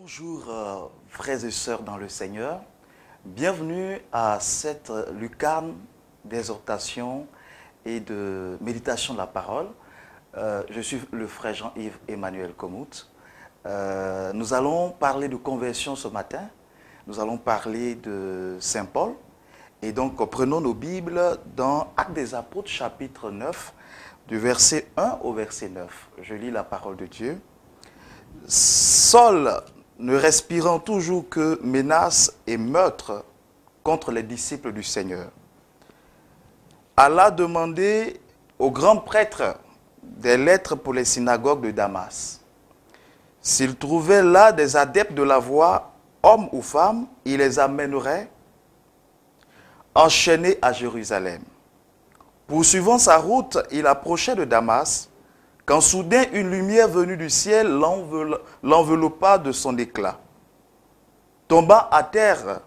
Bonjour frères et sœurs dans le Seigneur, bienvenue à cette lucarne d'exhortation et de méditation de la parole. Je suis le frère Jean-Yves Emmanuel Komout. Nous allons parler de conversion ce matin, nous allons parler de Saint Paul. Et donc prenons nos Bibles dans Actes des Apôtres chapitre 9, du verset 1 au verset 9. Je lis la parole de Dieu. Saul, ne respirant toujours que menaces et meurtres contre les disciples du Seigneur, alla demander au grand prêtre des lettres pour les synagogues de Damas. S'il trouvait là des adeptes de la voie, hommes ou femmes, il les amènerait enchaînés à Jérusalem. Poursuivant sa route, il approchait de Damas, quand soudain une lumière venue du ciel l'enveloppa de son éclat. Tombant à terre,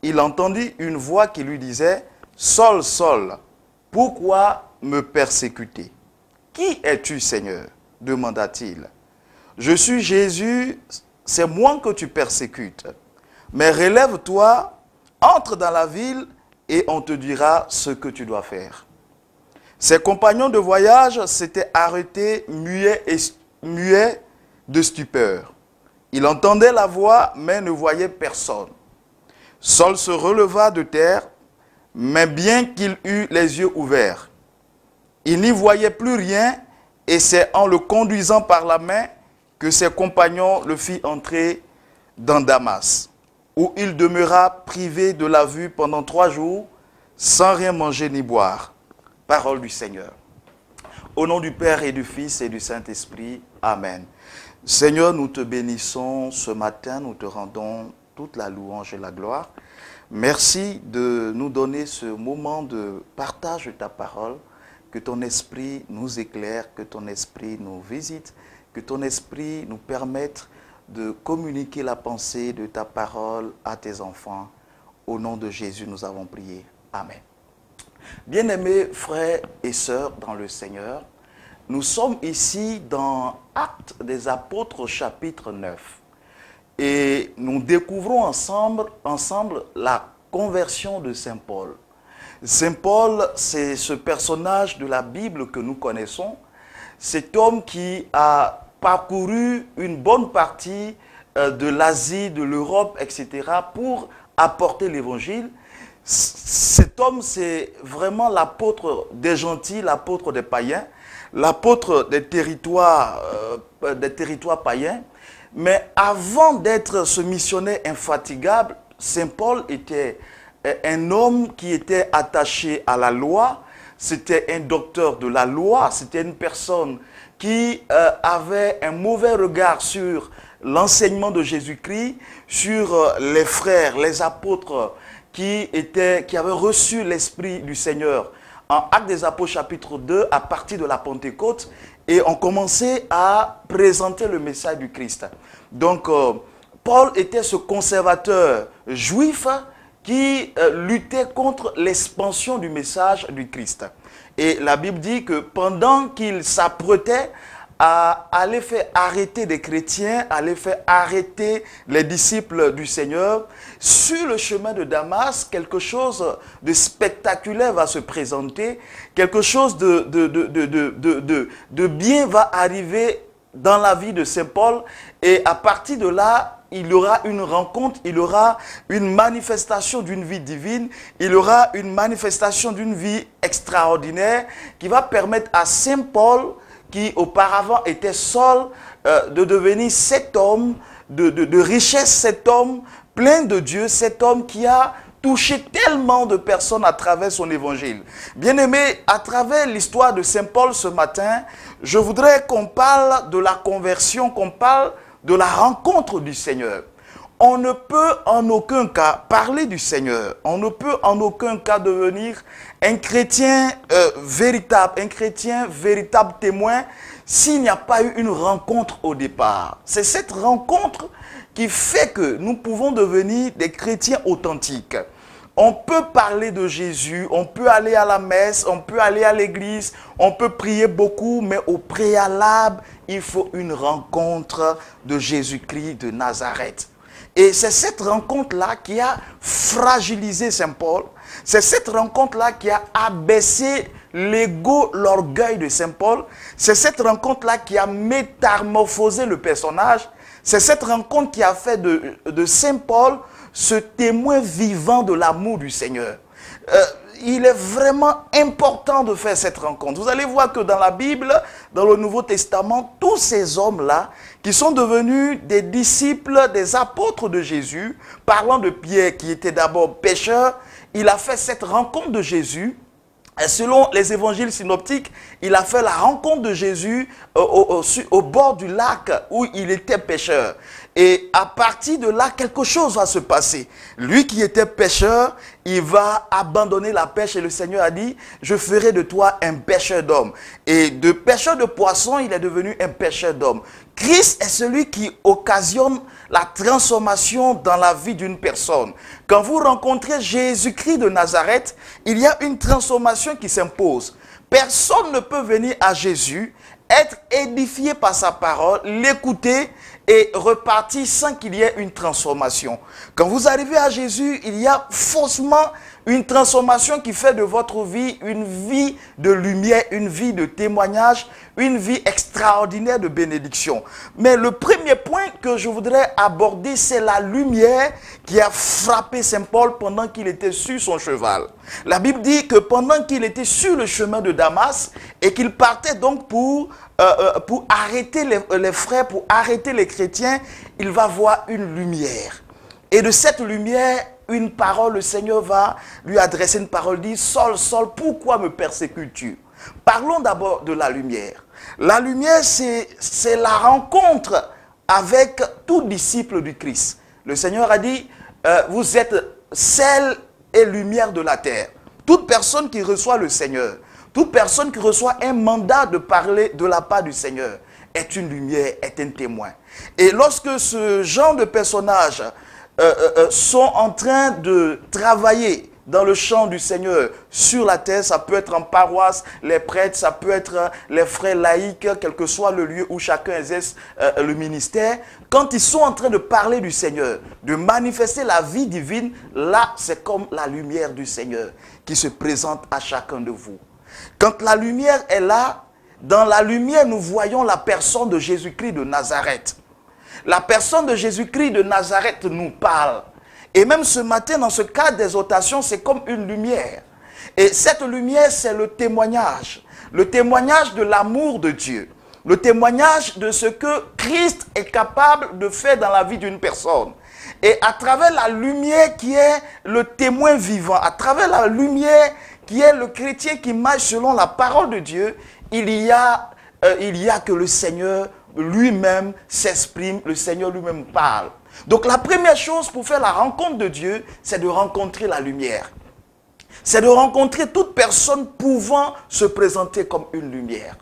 il entendit une voix qui lui disait « Saul, Saul, pourquoi me persécuter? Qui es-tu, Seigneur » demanda-t-il. « Je suis Jésus, c'est moi que tu persécutes. Mais relève-toi, entre dans la ville et on te dira ce que tu dois faire. » Ses compagnons de voyage s'étaient arrêtés muets de stupeur. Il entendait la voix, mais ne voyait personne. Saul se releva de terre, mais bien qu'il eût les yeux ouverts, il n'y voyait plus rien, et c'est en le conduisant par la main que ses compagnons le firent entrer dans Damas, où il demeura privé de la vue pendant 3 jours, sans rien manger ni boire. Parole du Seigneur. Au nom du Père et du Fils et du Saint-Esprit. Amen. Seigneur, nous te bénissons ce matin, nous te rendons toute la louange et la gloire. Merci de nous donner ce moment de partage de ta parole, que ton esprit nous éclaire, que ton esprit nous visite, que ton esprit nous permette de communiquer la pensée de ta parole à tes enfants. Au nom de Jésus, nous avons prié. Amen. Bien-aimés frères et sœurs dans le Seigneur, nous sommes ici dans Actes des Apôtres chapitre 9 et nous découvrons ensemble la conversion de Saint Paul. Saint Paul, c'est ce personnage de la Bible que nous connaissons, cet homme qui a parcouru une bonne partie de l'Asie, de l'Europe, etc. pour apporter l'évangile. Cet homme, c'est vraiment l'apôtre des gentils, l'apôtre des païens, l'apôtre des territoires païens. Mais avant d'être ce missionnaire infatigable, Saint Paul était un homme qui était attaché à la loi, c'était un docteur de la loi, c'était une personne qui avait un mauvais regard sur l'enseignement de Jésus-Christ, sur les frères, les apôtres, qui avaient reçu l'Esprit du Seigneur en Actes des Apôtres chapitre 2 à partir de la Pentecôte et ont commencé à présenter le message du Christ. Donc, Paul était ce conservateur juif qui luttait contre l'expansion du message du Christ. Et la Bible dit que pendant qu'il s'apprêtait à aller faire arrêter des chrétiens, à aller faire arrêter les disciples du Seigneur, sur le chemin de Damas, quelque chose de spectaculaire va se présenter, quelque chose de bien va arriver dans la vie de Saint Paul, et à partir de là, il y aura une rencontre, il y aura une manifestation d'une vie divine, il y aura une manifestation d'une vie extraordinaire qui va permettre à Saint Paul, qui auparavant était Saul, de devenir cet homme de richesse, cet homme plein de Dieu, cet homme qui a touché tellement de personnes à travers son évangile. Bien-aimés, à travers l'histoire de Saint Paul ce matin, je voudrais qu'on parle de la conversion, qu'on parle de la rencontre du Seigneur. On ne peut en aucun cas parler du Seigneur, on ne peut en aucun cas devenir un chrétien véritable, un chrétien véritable témoin s'il n'y a pas eu une rencontre au départ. C'est cette rencontre qui fait que nous pouvons devenir des chrétiens authentiques. On peut parler de Jésus, on peut aller à la messe, on peut aller à l'église, on peut prier beaucoup, mais au préalable, il faut une rencontre de Jésus-Christ de Nazareth. Et c'est cette rencontre-là qui a fragilisé Saint Paul. C'est cette rencontre-là qui a abaissé l'ego, l'orgueil de Saint Paul. C'est cette rencontre-là qui a métamorphosé le personnage. C'est cette rencontre qui a fait de Saint Paul ce témoin vivant de l'amour du Seigneur. Il est vraiment important de faire cette rencontre. Vous allez voir que dans la Bible, dans le Nouveau Testament, tous ces hommes-là, qui sont devenus des disciples, des apôtres de Jésus, parlant de Pierre qui était d'abord pécheur, il a fait cette rencontre de Jésus. Et selon les évangiles synoptiques, il a fait la rencontre de Jésus au bord du lac où il était pêcheur. Et à partir de là, quelque chose va se passer. Lui qui était pêcheur, il va abandonner la pêche et le Seigneur a dit, je ferai de toi un pêcheur d'hommes. Et de pêcheur de poissons, il est devenu un pêcheur d'hommes. Christ est celui qui occasionne la transformation dans la vie d'une personne. Quand vous rencontrez Jésus-Christ de Nazareth, il y a une transformation qui s'impose. Personne ne peut venir à Jésus, être édifié par sa parole, l'écouter et repartir sans qu'il y ait une transformation. Quand vous arrivez à Jésus, il y a forcément une transformation qui fait de votre vie une vie de lumière, une vie de témoignage, une vie extraordinaire de bénédiction. Mais le premier point que je voudrais aborder, c'est la lumière qui a frappé Saint Paul pendant qu'il était sur son cheval. La Bible dit que pendant qu'il était sur le chemin de Damas et qu'il partait donc pour arrêter les frères, pour arrêter les chrétiens, il va voir une lumière. Et de cette lumière, une parole, le Seigneur va lui adresser une parole, dit, Saul, Saul, pourquoi me persécutes-tu? Parlons d'abord de la lumière. La lumière, c'est la rencontre avec tout disciple du Christ. Le Seigneur a dit, vous êtes sel et lumière de la terre. Toute personne qui reçoit le Seigneur, toute personne qui reçoit un mandat de parler de la part du Seigneur est une lumière, est un témoin. Et lorsque ce genre de personnages sont en train de travailler dans le champ du Seigneur sur la terre, ça peut être en paroisse, les prêtres, ça peut être les frères laïcs, quel que soit le lieu où chacun exerce le ministère. Quand ils sont en train de parler du Seigneur, de manifester la vie divine, là c'est comme la lumière du Seigneur qui se présente à chacun de vous. Quand la lumière est là, dans la lumière nous voyons la personne de Jésus-Christ de Nazareth. La personne de Jésus-Christ de Nazareth nous parle. Et même ce matin, dans ce cadre d'exhortation, c'est comme une lumière. Et cette lumière, c'est le témoignage. Le témoignage de l'amour de Dieu. Le témoignage de ce que Christ est capable de faire dans la vie d'une personne. Et à travers la lumière qui est le témoin vivant, à travers la lumière qui est le chrétien qui marche selon la parole de Dieu, il y a que le Seigneur lui-même s'exprime, le Seigneur lui-même parle. Donc la première chose pour faire la rencontre de Dieu, c'est de rencontrer la lumière. C'est de rencontrer toute personne pouvant se présenter comme une lumière.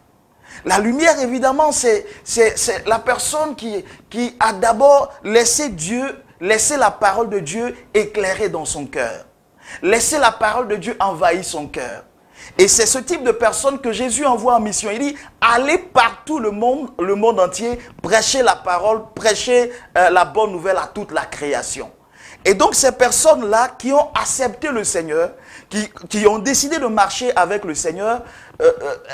La lumière, évidemment, c'est la personne qui a d'abord laissé Dieu, laissé la parole de Dieu éclairer dans son cœur. Laisser la parole de Dieu envahir son cœur. Et c'est ce type de personne que Jésus envoie en mission. Il dit, allez partout le monde entier, prêchez la parole, prêchez la bonne nouvelle à toute la création. Et donc ces personnes-là qui ont accepté le Seigneur, qui ont décidé de marcher avec le Seigneur,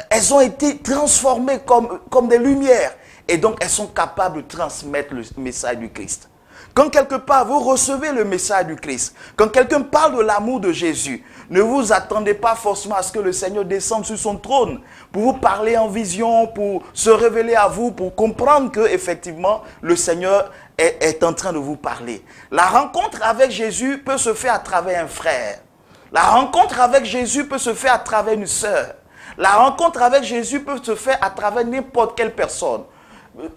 elles ont été transformées comme des lumières. Et donc elles sont capables de transmettre le message du Christ. Quand quelque part vous recevez le message du Christ, quand quelqu'un parle de l'amour de Jésus, ne vous attendez pas forcément à ce que le Seigneur descende sur son trône pour vous parler en vision, pour se révéler à vous, pour comprendre que effectivement le Seigneur est en train de vous parler. La rencontre avec Jésus peut se faire à travers un frère. La rencontre avec Jésus peut se faire à travers une sœur. La rencontre avec Jésus peut se faire à travers n'importe quelle personne.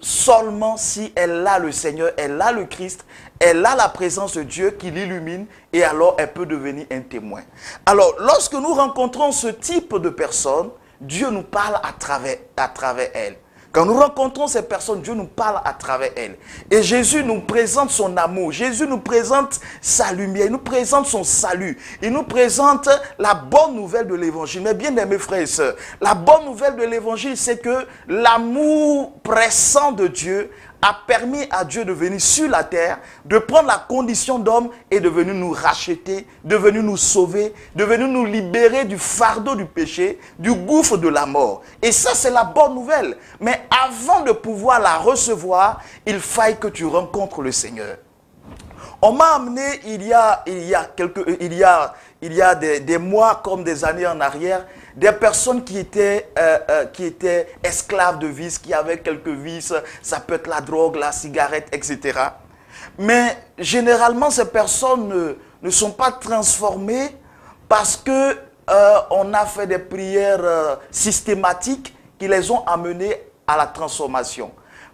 Seulement si elle a le Seigneur, elle a le Christ, elle a la présence de Dieu qui l'illumine et alors elle peut devenir un témoin. Alors lorsque nous rencontrons ce type de personne, Dieu nous parle à travers elle. Quand nous rencontrons ces personnes, Dieu nous parle à travers elles. Et Jésus nous présente son amour. Jésus nous présente sa lumière. Il nous présente son salut. Il nous présente la bonne nouvelle de l'évangile. Mais bien aimés frères et sœurs, la bonne nouvelle de l'évangile, c'est que l'amour pressant de Dieu a permis à Dieu de venir sur la terre, de prendre la condition d'homme et de venir nous racheter, de venir nous sauver, de venir nous libérer du fardeau du péché, du gouffre de la mort. Et ça, c'est la bonne nouvelle. Mais avant de pouvoir la recevoir, il faille que tu rencontres le Seigneur. On m'a amené il y a des mois comme des années en arrière, des personnes qui étaient esclaves de vices, qui avaient quelques vices, ça peut être la drogue, la cigarette, etc. Mais généralement, ces personnes ne sont pas transformées parce que on a fait des prières systématiques qui les ont amenées à la transformation.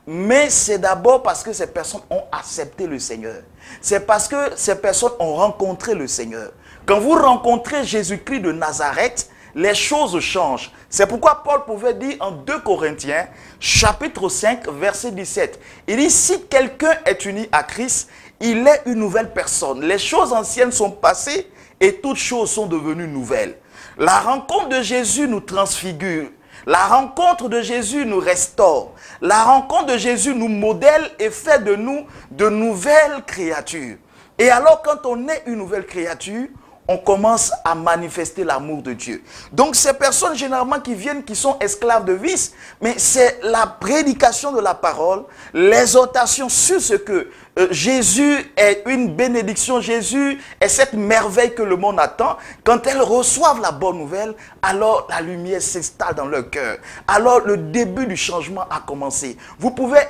Mais c'est d'abord parce que ces personnes ont accepté le Seigneur. C'est parce que ces personnes ont rencontré le Seigneur. Quand vous rencontrez Jésus-Christ de Nazareth, les choses changent. C'est pourquoi Paul pouvait dire en 2 Corinthiens, chapitre 5, verset 17. Il dit, si quelqu'un est uni à Christ, il est une nouvelle personne. Les choses anciennes sont passées et toutes choses sont devenues nouvelles. La rencontre de Jésus nous transfigure. La rencontre de Jésus nous restaure. La rencontre de Jésus nous modèle et fait de nous de nouvelles créatures. Et alors, quand on est une nouvelle créature, on commence à manifester l'amour de Dieu. Donc, ces personnes généralement qui viennent, qui sont esclaves de vice, mais c'est la prédication de la parole, l'exhortation sur ce que Jésus est une bénédiction, Jésus est cette merveille que le monde attend. Quand elles reçoivent la bonne nouvelle, alors la lumière s'installe dans leur cœur. Alors le début du changement a commencé. Vous pouvez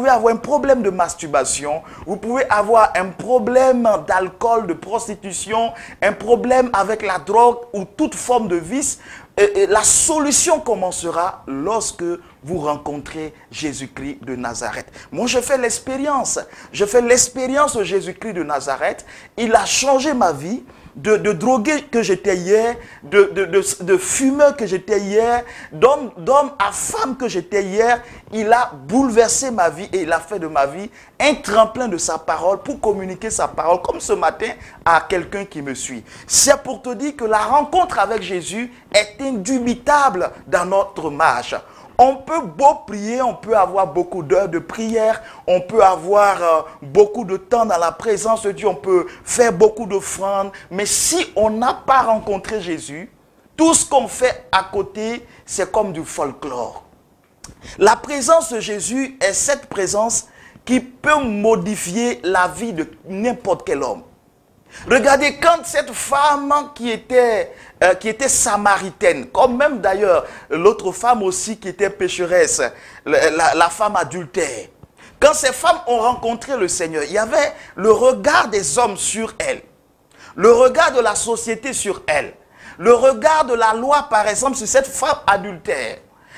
avoir un problème de masturbation, vous pouvez avoir un problème d'alcool, de prostitution, un problème avec la drogue ou toute forme de vice. Et la solution commencera lorsque vous rencontrez Jésus-Christ de Nazareth. Moi, je fais l'expérience. Je fais l'expérience de Jésus-Christ de Nazareth. Il a changé ma vie. De drogué que j'étais hier, de fumeur que j'étais hier, d'homme à femme que j'étais hier. Il a bouleversé ma vie et il a fait de ma vie un tremplin de sa parole pour communiquer sa parole, comme ce matin, à quelqu'un qui me suit. C'est pour te dire que la rencontre avec Jésus est indubitable dans notre marche. On peut beau prier, on peut avoir beaucoup d'heures de prière, on peut avoir beaucoup de temps dans la présence de Dieu, on peut faire beaucoup d'offrandes. Mais si on n'a pas rencontré Jésus, tout ce qu'on fait à côté, c'est comme du folklore. La présence de Jésus est cette présence qui peut modifier la vie de n'importe quel homme. Regardez, quand cette femme qui était samaritaine, comme même d'ailleurs l'autre femme aussi qui était pécheresse, la femme adultère, quand ces femmes ont rencontré le Seigneur, il y avait le regard des hommes sur elles, le regard de la société sur elles, le regard de la loi par exemple sur cette femme adultère.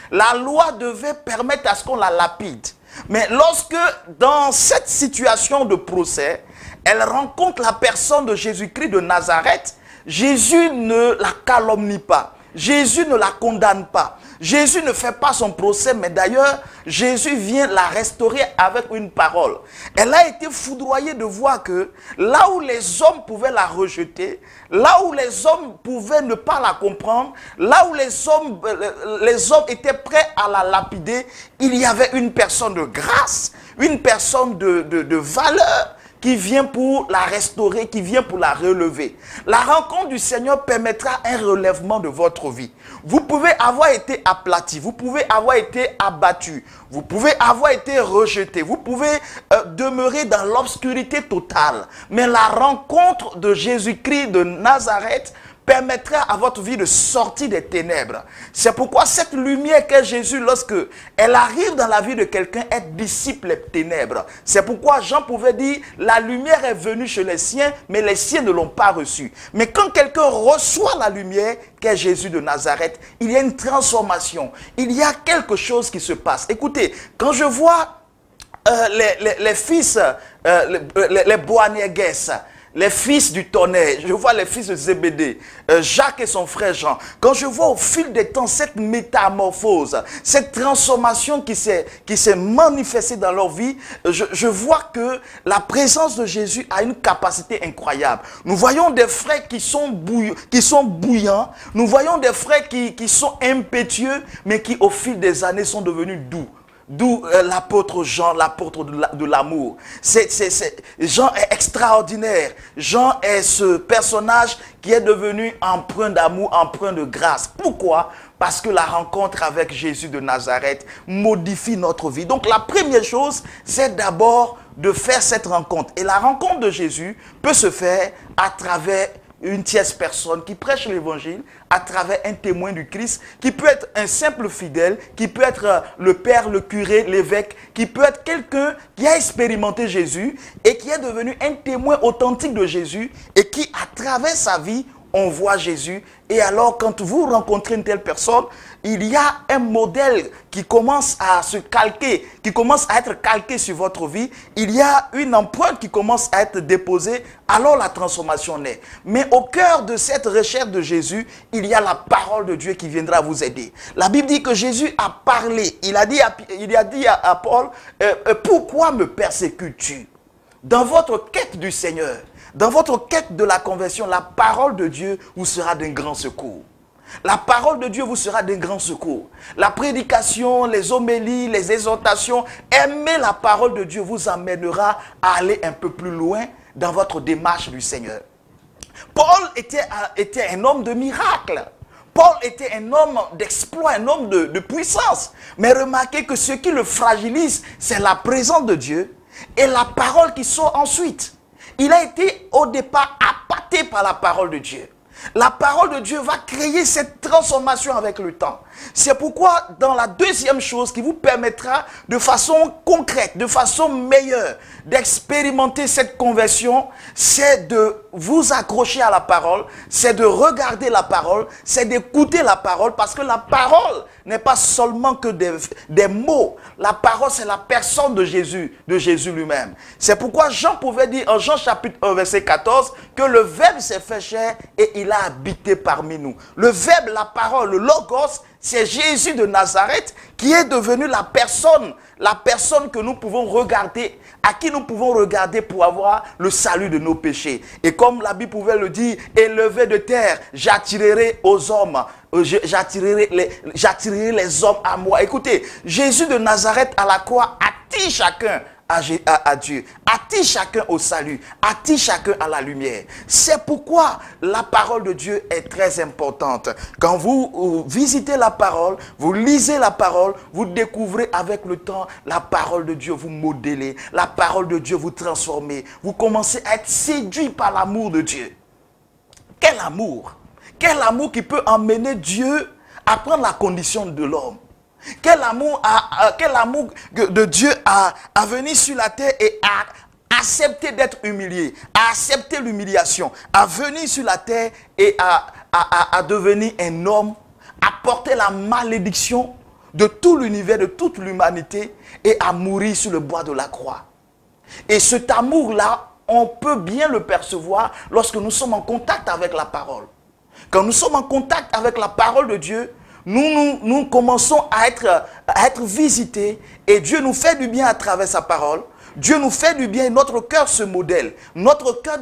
La loi devait permettre à ce qu'on la lapide. Mais lorsque dans cette situation de procès, elle rencontre la personne de Jésus-Christ de Nazareth, Jésus ne la calomnie pas. Jésus ne la condamne pas. Jésus ne fait pas son procès, mais d'ailleurs, Jésus vient la restaurer avec une parole. Elle a été foudroyée de voir que là où les hommes pouvaient la rejeter, là où les hommes pouvaient ne pas la comprendre, là où les hommes étaient prêts à la lapider, il y avait une personne de grâce, une personne de valeur, qui vient pour la restaurer, qui vient pour la relever. La rencontre du Seigneur permettra un relèvement de votre vie. Vous pouvez avoir été aplati, vous pouvez avoir été abattu, vous pouvez avoir été rejeté, vous pouvez demeurer dans l'obscurité totale. Mais la rencontre de Jésus-Christ de Nazareth permettra à votre vie de sortir des ténèbres. C'est pourquoi cette lumière qu'est Jésus, lorsque elle arrive dans la vie de quelqu'un, elle dissipe les ténèbres. C'est pourquoi Jean pouvait dire, la lumière est venue chez les siens, mais les siens ne l'ont pas reçue. Mais quand quelqu'un reçoit la lumière qu'est Jésus de Nazareth, il y a une transformation. Il y a quelque chose qui se passe. Écoutez, quand je vois les fils, les Boanerges, les fils du tonnerre, je vois les fils de Zébédée, Jacques et son frère Jean, quand je vois au fil des temps cette métamorphose, cette transformation qui s'est manifestée dans leur vie, je vois que la présence de Jésus a une capacité incroyable. Nous voyons des frères qui sont bouillants, nous voyons des frères qui sont impétueux, mais qui au fil des années sont devenus doux. D'où l'apôtre Jean, l'apôtre de l'amour. Jean est extraordinaire. Jean est ce personnage qui est devenu empreint d'amour, empreint de grâce. Pourquoi? Parce que la rencontre avec Jésus de Nazareth modifie notre vie. Donc la première chose, c'est d'abord de faire cette rencontre. Et la rencontre de Jésus peut se faire à travers une tierce personne qui prêche l'évangile, à travers un témoin du Christ, qui peut être un simple fidèle, qui peut être le père, le curé, l'évêque, qui peut être quelqu'un qui a expérimenté Jésus et qui est devenu un témoin authentique de Jésus et qui, à travers sa vie, on voit Jésus. Et alors, quand vous rencontrez une telle personne, il y a un modèle qui commence à se calquer, qui commence à être calqué sur votre vie. Il y a une empreinte qui commence à être déposée. Alors, la transformation naît. Mais au cœur de cette recherche de Jésus, il y a la parole de Dieu qui viendra vous aider. La Bible dit que Jésus a parlé. Il a dit à Paul, pourquoi me persécutes-tu? Dans votre quête du Seigneur, dans votre quête de la conversion, la parole de Dieu vous sera d'un grand secours. La parole de Dieu vous sera d'un grand secours. La prédication, les homélies, les exhortations, aimer la parole de Dieu vous amènera à aller un peu plus loin dans votre démarche du Seigneur. Paul était un homme de miracles. Paul était un homme d'exploit, un homme de puissance. Mais remarquez que ce qui le fragilise, c'est la présence de Dieu et la parole qui sort ensuite. Il a été au départ appâté par la parole de Dieu. La parole de Dieu va créer cette transformation avec le temps. C'est pourquoi dans la deuxième chose qui vous permettra de façon concrète, de façon meilleure, d'expérimenter cette conversion, c'est de vous accrocher à la parole, c'est de regarder la parole, c'est d'écouter la parole, parce que la parole n'est pas seulement que des mots. La parole, c'est la personne de Jésus lui-même. C'est pourquoi Jean pouvait dire en Jean chapitre 1, verset 14, que le Verbe s'est fait chair et il a habité parmi nous. Le Verbe, la parole, le Logos, c'est Jésus de Nazareth qui est devenu la personne que nous pouvons regarder, à qui nous pouvons regarder pour avoir le salut de nos péchés. Et comme la Bible pouvait le dire, élevé de terre, j'attirerai aux hommes, j'attirerai les hommes à moi. Écoutez, Jésus de Nazareth à la croix attire chacun à Dieu, attire chacun au salut, attire chacun à la lumière. C'est pourquoi la parole de Dieu est très importante. Quand vous visitez la parole, vous lisez la parole, vous découvrez avec le temps la parole de Dieu, vous modelez, la parole de Dieu vous transformez, vous commencez à être séduit par l'amour de Dieu. Quel amour! Quel amour qui peut emmener Dieu à prendre la condition de l'homme. Quel amour de Dieu à venir sur la terre et à accepter d'être humilié, à accepter l'humiliation, à venir sur la terre et à devenir un homme, à porter la malédiction de tout l'univers, de toute l'humanité et à mourir sur le bois de la croix. Et cet amour-là, on peut bien le percevoir lorsque nous sommes en contact avec la parole. Quand nous sommes en contact avec la parole de Dieu, nous commençons à être visités et Dieu nous fait du bien à travers sa parole. Dieu nous fait du bien et notre cœur se modèle. Notre cœur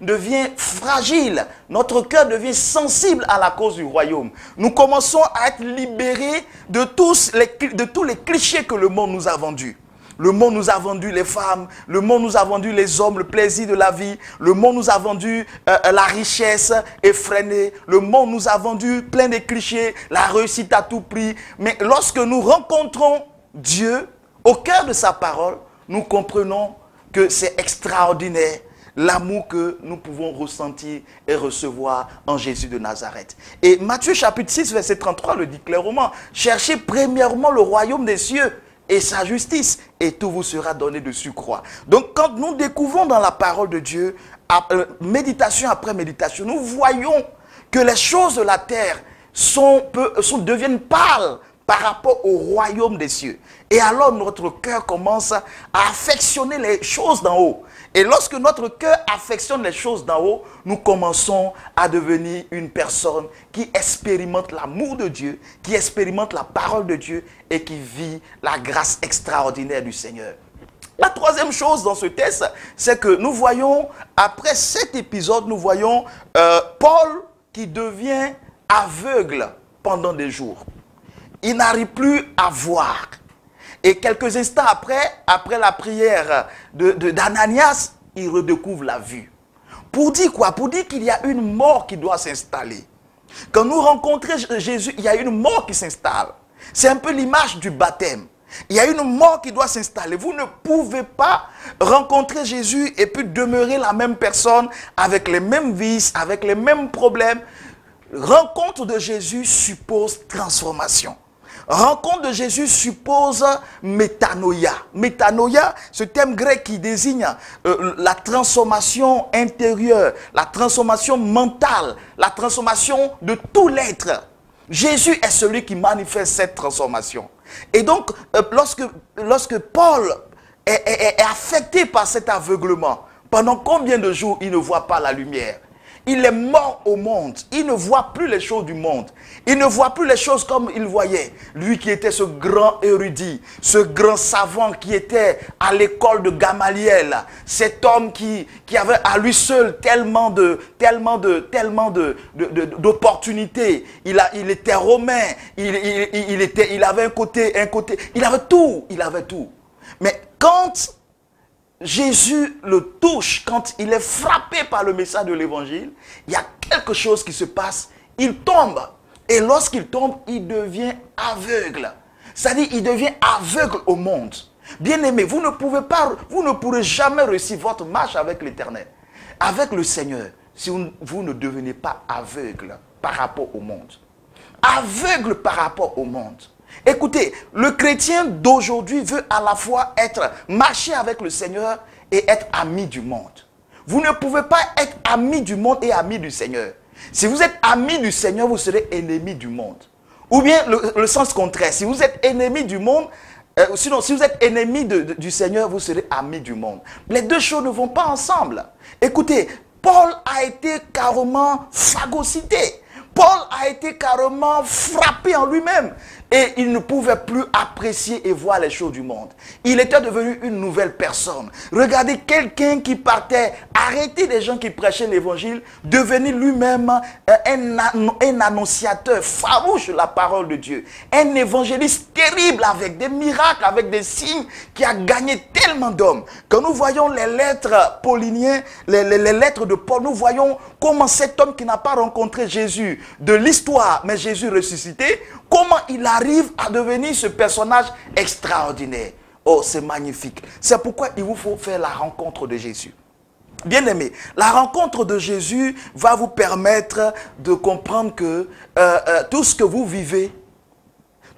devient fragile. Notre cœur devient sensible à la cause du royaume. Nous commençons à être libérés de tous les clichés que le monde nous a vendus. Le monde nous a vendu les femmes, le monde nous a vendu les hommes, le plaisir de la vie. Le monde nous a vendu la richesse effrénée. Le monde nous a vendu plein de clichés, la réussite à tout prix. Mais lorsque nous rencontrons Dieu, au cœur de sa parole, nous comprenons que c'est extraordinaire l'amour que nous pouvons ressentir et recevoir en Jésus de Nazareth. Et Matthieu chapitre 6, verset 33 le dit clairement. Cherchez premièrement le royaume des cieux et sa justice, et tout vous sera donné de surcroît. Donc, quand nous découvrons dans la parole de Dieu, méditation après méditation, nous voyons que les choses de la terre deviennent pâles par rapport au royaume des cieux. Et alors notre cœur commence à affectionner les choses d'en haut. Et lorsque notre cœur affectionne les choses d'en haut, nous commençons à devenir une personne qui expérimente l'amour de Dieu, qui expérimente la parole de Dieu et qui vit la grâce extraordinaire du Seigneur. La troisième chose dans ce texte, c'est que nous voyons, après cet épisode, nous voyons Paul qui devient aveugle pendant des jours. Il n'arrive plus à voir. Et quelques instants après la prière d'Ananias, il redécouvre la vue. Pour dire quoi? Pour dire qu'il y a une mort qui doit s'installer. Quand nous rencontrons Jésus, il y a une mort qui s'installe. C'est un peu l'image du baptême. Il y a une mort qui doit s'installer. Vous ne pouvez pas rencontrer Jésus et puis demeurer la même personne avec les mêmes vices, avec les mêmes problèmes. Rencontre de Jésus suppose transformation. Rencontre de Jésus suppose métanoïa. Métanoïa, ce terme grec qui désigne la transformation intérieure, la transformation mentale, la transformation de tout l'être. Jésus est celui qui manifeste cette transformation. Et donc, lorsque Paul est affecté par cet aveuglement, pendant combien de jours il ne voit pas la lumière? Il est mort au monde. Il ne voit plus les choses du monde. Il ne voit plus les choses comme il voyait. Lui qui était ce grand érudit, ce grand savant qui était à l'école de Gamaliel. Cet homme qui avait à lui seul tellement d'opportunités. Il était romain. Il avait un côté. Il avait tout. Il avait tout. Mais quand Jésus le touche, quand il est frappé par le message de l'évangile, il y a quelque chose qui se passe, il tombe. Et lorsqu'il tombe, il devient aveugle. C'est-à-dire, il devient aveugle au monde. Bien-aimé, vous ne pourrez jamais réussir votre marche avec l'Éternel, avec le Seigneur, si vous ne devenez pas aveugle par rapport au monde. Aveugle par rapport au monde. Écoutez, le chrétien d'aujourd'hui veut à la fois marcher avec le Seigneur et être ami du monde. Vous ne pouvez pas être ami du monde et ami du Seigneur. Si vous êtes ami du Seigneur, vous serez ennemi du monde. Ou bien le sens contraire, si vous êtes ennemi du monde, sinon si vous êtes ennemi du Seigneur, vous serez ami du monde. Les deux choses ne vont pas ensemble. Écoutez, Paul a été carrément phagocyté. Paul a été carrément frappé en lui-même. Et il ne pouvait plus apprécier et voir les choses du monde. Il était devenu une nouvelle personne. Regardez quelqu'un qui partait arrêter des gens qui prêchaient l'évangile, devenir lui-même un annonciateur farouche de la parole de Dieu. Un évangéliste terrible avec des miracles, avec des signes qui a gagné tellement d'hommes. Quand nous voyons les lettres pauliniennes, les lettres de Paul, nous voyons comment cet homme qui n'a pas rencontré Jésus de l'histoire, mais Jésus ressuscité, comment il arrive à devenir ce personnage extraordinaire. Oh, c'est magnifique. C'est pourquoi il vous faut faire la rencontre de Jésus. Bien-aimé, la rencontre de Jésus va vous permettre de comprendre que tout ce que vous vivez,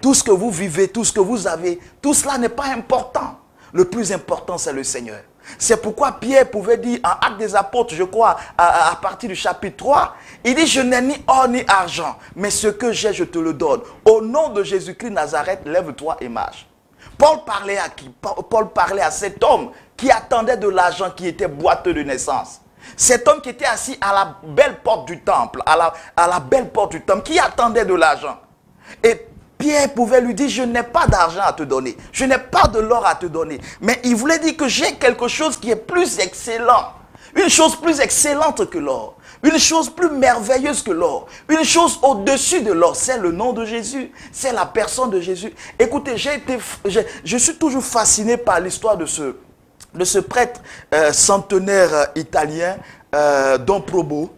tout ce que vous avez, tout cela n'est pas important. Le plus important, c'est le Seigneur. C'est pourquoi Pierre pouvait dire en Actes des Apôtres, je crois, à partir du chapitre 3, il dit, je n'ai ni or ni argent, mais ce que j'ai, je te le donne. Au nom de Jésus-Christ Nazareth, lève-toi et marche. Paul parlait à qui? Paul parlait à cet homme qui attendait de l'argent, qui était boiteux de naissance. Cet homme qui était assis à la belle porte du temple, à la belle porte du temple, qui attendait de l'argent. Et Pierre pouvait lui dire, je n'ai pas d'argent à te donner, je n'ai pas de l'or à te donner. Mais il voulait dire que j'ai quelque chose qui est plus excellent, une chose plus excellente que l'or, une chose plus merveilleuse que l'or, une chose au-dessus de l'or, c'est le nom de Jésus, c'est la personne de Jésus. Écoutez, je suis toujours fasciné par l'histoire de ce prêtre centenaire italien, Don Probo,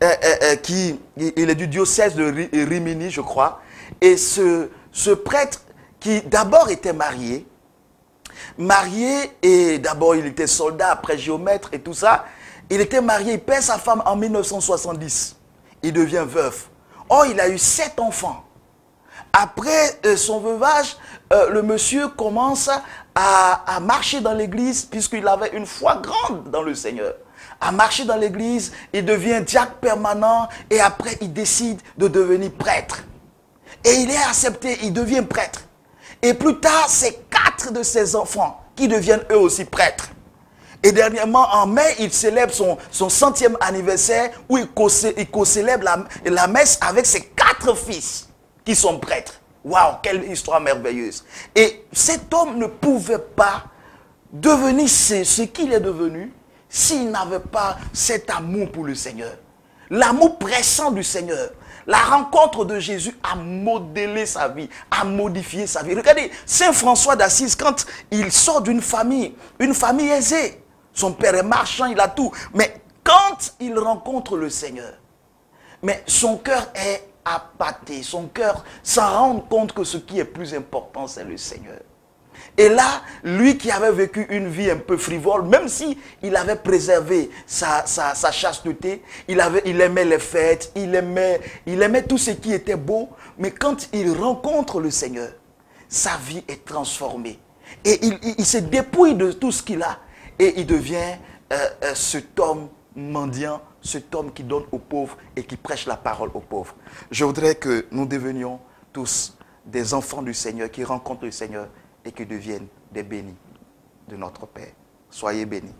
il est du diocèse de Rimini, je crois. Et ce prêtre qui d'abord était marié et d'abord il était soldat, après géomètre et tout ça, il était marié, il perd sa femme en 1970, il devient veuf. Or il a eu 7 enfants. Après son veuvage, le monsieur commence à marcher dans l'église puisqu'il avait une foi grande dans le Seigneur. À marcher dans l'église, il devient diacre permanent et après il décide de devenir prêtre. Et il est accepté, il devient prêtre. Et plus tard, c'est 4 de ses enfants qui deviennent eux aussi prêtres. Et dernièrement, en mai, il célèbre son 100e anniversaire où il co-célèbre la messe avec ses 4 fils qui sont prêtres. Waouh, quelle histoire merveilleuse. Et cet homme ne pouvait pas devenir ce qu'il est devenu s'il n'avait pas cet amour pour le Seigneur. L'amour pressant du Seigneur. La rencontre de Jésus a modélé sa vie, a modifié sa vie. Regardez, Saint François d'Assise, quand il sort d'une famille aisée, son père est marchand, il a tout. Mais quand il rencontre le Seigneur, mais son cœur est appâté, son cœur s'en rend compte que ce qui est plus important, c'est le Seigneur. Et là, lui qui avait vécu une vie un peu frivole, même si il avait préservé sa chasteté, il aimait les fêtes, il aimait tout ce qui était beau, mais quand il rencontre le Seigneur, sa vie est transformée. Et il se dépouille de tout ce qu'il a et il devient cet homme mendiant, cet homme qui donne aux pauvres et qui prêche la parole aux pauvres. Je voudrais que nous devenions tous des enfants du Seigneur qui rencontrent le Seigneur et qui deviennent des bénis de notre Père. Soyez bénis.